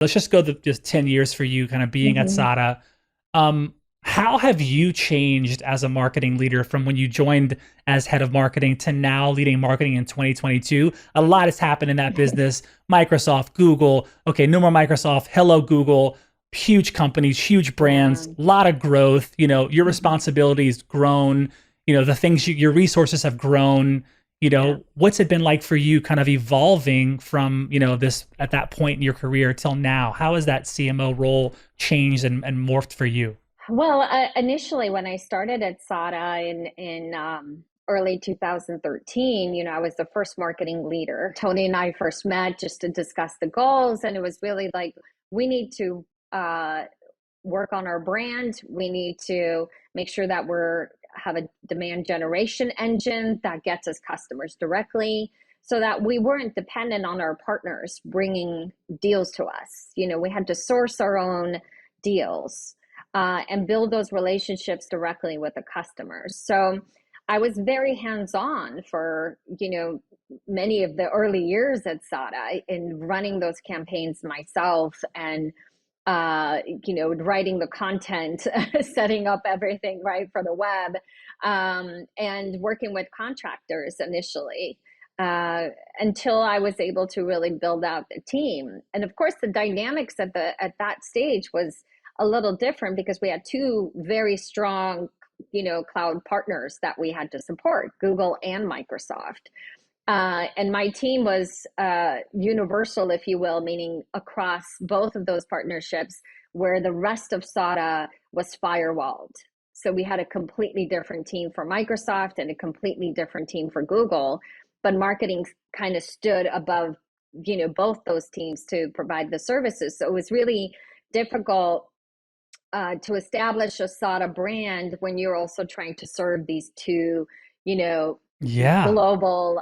Let's just go just 10 years for you kind of being at Mhm. SADA. Um, how have you changed as a marketing leader from when you joined as head of marketing to now leading marketing in 2022? A lot has happened in that business. Microsoft, Google. Okay, no more Microsoft. Hello, Google. Huge companies, huge Yeah. brands, a lot of growth. Your Mhm. responsibilities grown. The things your resources have grown. Yeah. What's it been like for you kind of evolving from, this at that point in your career till now? How has that CMO role changed and morphed for you? Well, initially when I started at SADA in early 2013, I was the first marketing leader. Tony and I first met just to discuss the goals, and it was really like we need to work on our brand. We need to make sure that we're have a demand generation engine that gets us customers directly so that we weren't dependent on our partners bringing deals to us. We had to source our own deals and build those relationships directly with the customers. So I was very hands-on for, many of the early years at SADA in running those campaigns myself and writing the content, setting up everything right for the web, and working with contractors initially uh, until I was able to really build out the team. And of course, the dynamics at that stage was a little different because we had two very strong, cloud partners that we had to support, Google and Microsoft. And my team was universal, if you will, meaning across both of those partnerships, where the rest of SADA was firewalled. So we had a completely different team for Microsoft and a completely different team for Google, but marketing kind of stood above, both those teams to provide the services. So it was really difficult to establish a SADA brand when you're also trying to serve these two, you know, Yeah. global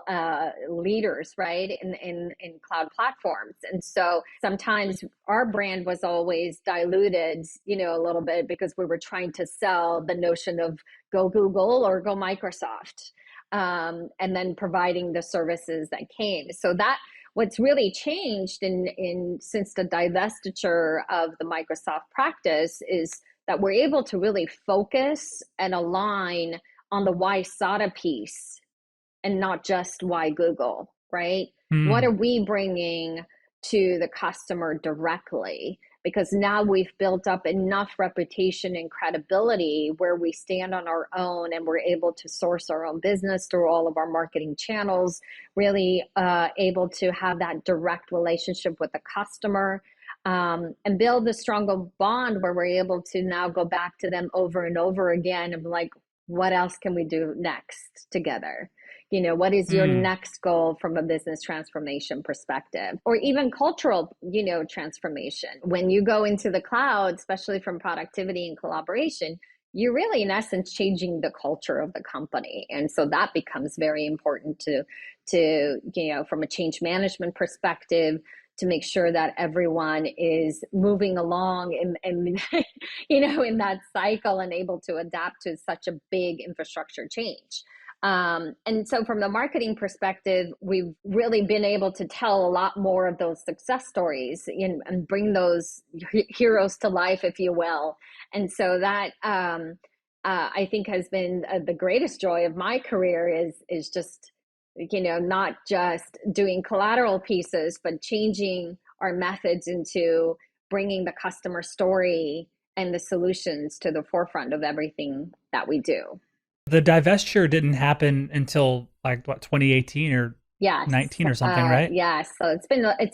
leaders, right, in cloud platforms. And so sometimes our brand was always diluted, a little bit because we were trying to sell the notion of go Google or go Microsoft, and then providing the services that came. So that what's really changed in since the divestiture of the Microsoft practice is that we're able to really focus and align on the why SADA piece and not just why Google, right? What Hmm. are we bringing to the customer directly? Because now we've built up enough reputation and credibility where we stand on our own and we're able to source our own business through all of our marketing channels, really able to have that direct relationship with the customer. And build a stronger bond where we're able to now go back to them over and over again of like, what else can we do next together? What is your Hmm. next goal from a business transformation perspective or even cultural, transformation? When you go into the cloud, especially from productivity and collaboration, you're really in essence changing the culture of the company. And so that becomes very important to from a change management perspective to make sure that everyone is moving along and in that cycle and able to adapt to such a big infrastructure change. And so from the marketing perspective, we've really been able to tell a lot more of those success stories and bring those heroes to life, if you will. And so that I think has been the greatest joy of my career is just, not just doing collateral pieces, but changing our methods into bringing the customer story and the solutions to the forefront of everything that we do. The divestiture didn't happen until like what, 2018 or Yes. 19 or something, right? Yes. So it's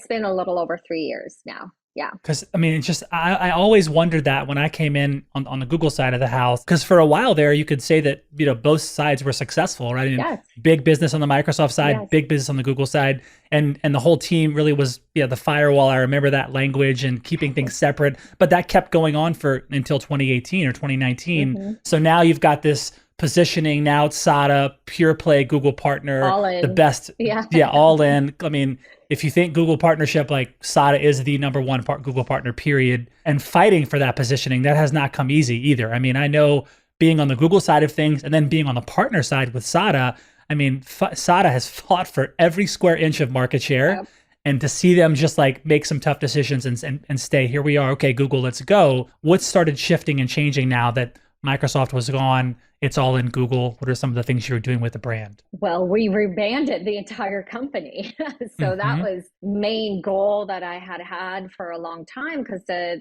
been a little over 3 years now. Yeah. Because I mean, it's just I always wondered that when I came in on the Google side of the house. Because for a while there, you could say that both sides were successful, right? And Yes. big business on the Microsoft side, Yes. big business on the Google side, and the whole team really was the firewall. I remember that language and keeping things separate, but that kept going on for until 2018 or 2019. Hmm. So now you've got this positioning. Now it's SADA, pure play Google partner, All the in. best, Yeah. yeah, all in. I mean, if you think Google partnership, like SADA is the number one Google partner, period, and fighting for that positioning, that has not come easy either. I mean, I know being on the Google side of things and then being on the partner side with SADA, I mean, SADA has fought for every square inch of market share. Yep. and to see them just like make some tough decisions and stay, here we are, okay, Google, let's go. What started shifting and changing now that Microsoft was gone? It's all in Google. What are some of the things you were doing with the brand? Well, we rebranded the entire company. So that was main goal that I had for a long time, because the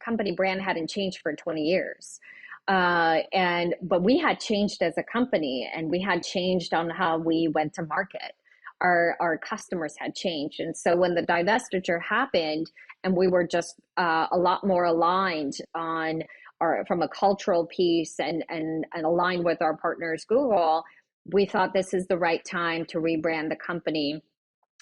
company brand hadn't changed for 20 years. But we had changed as a company, and we had changed on how we went to market. Our customers had changed. And so when the divestiture happened and we were just a lot more aligned on from a cultural piece and aligned with our partners, Google, we thought this is the right time to rebrand the company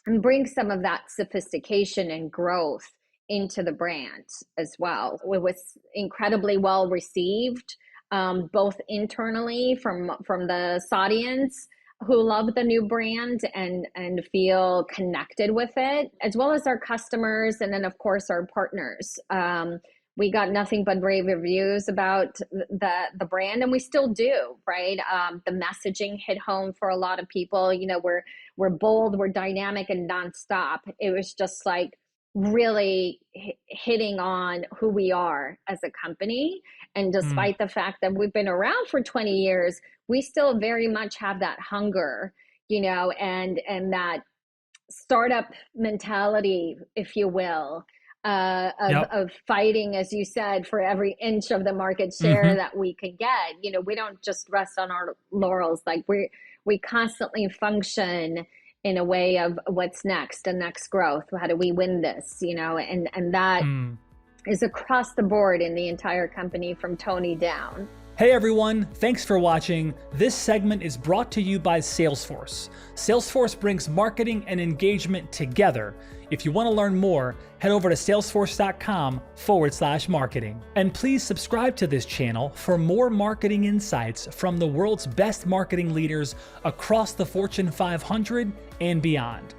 and bring some of that sophistication and growth into the brand as well. It was incredibly well received, both internally from the audience who love the new brand and feel connected with it, as well as our customers, and then of course our partners. We got nothing but rave reviews about the brand, and we still do, right? The messaging hit home for a lot of people. You know, we're bold, we're dynamic, and nonstop. It was just like really hitting on who we are as a company. And despite the fact that we've been around for 20 years, we still very much have that hunger, you know, and that startup mentality, if you will. Of fighting, as you said, for every inch of the market share that we can get. You know, we don't just rest on our laurels. Like we constantly function in a way of what's next, the next growth. How do we win this? You know, and that is across the board in the entire company from Tony down. Hey everyone, thanks for watching. This segment is brought to you by Salesforce. Salesforce brings marketing and engagement together. If you want to learn more, head over to salesforce.com/marketing. And please subscribe to this channel for more marketing insights from the world's best marketing leaders across the Fortune 500 and beyond.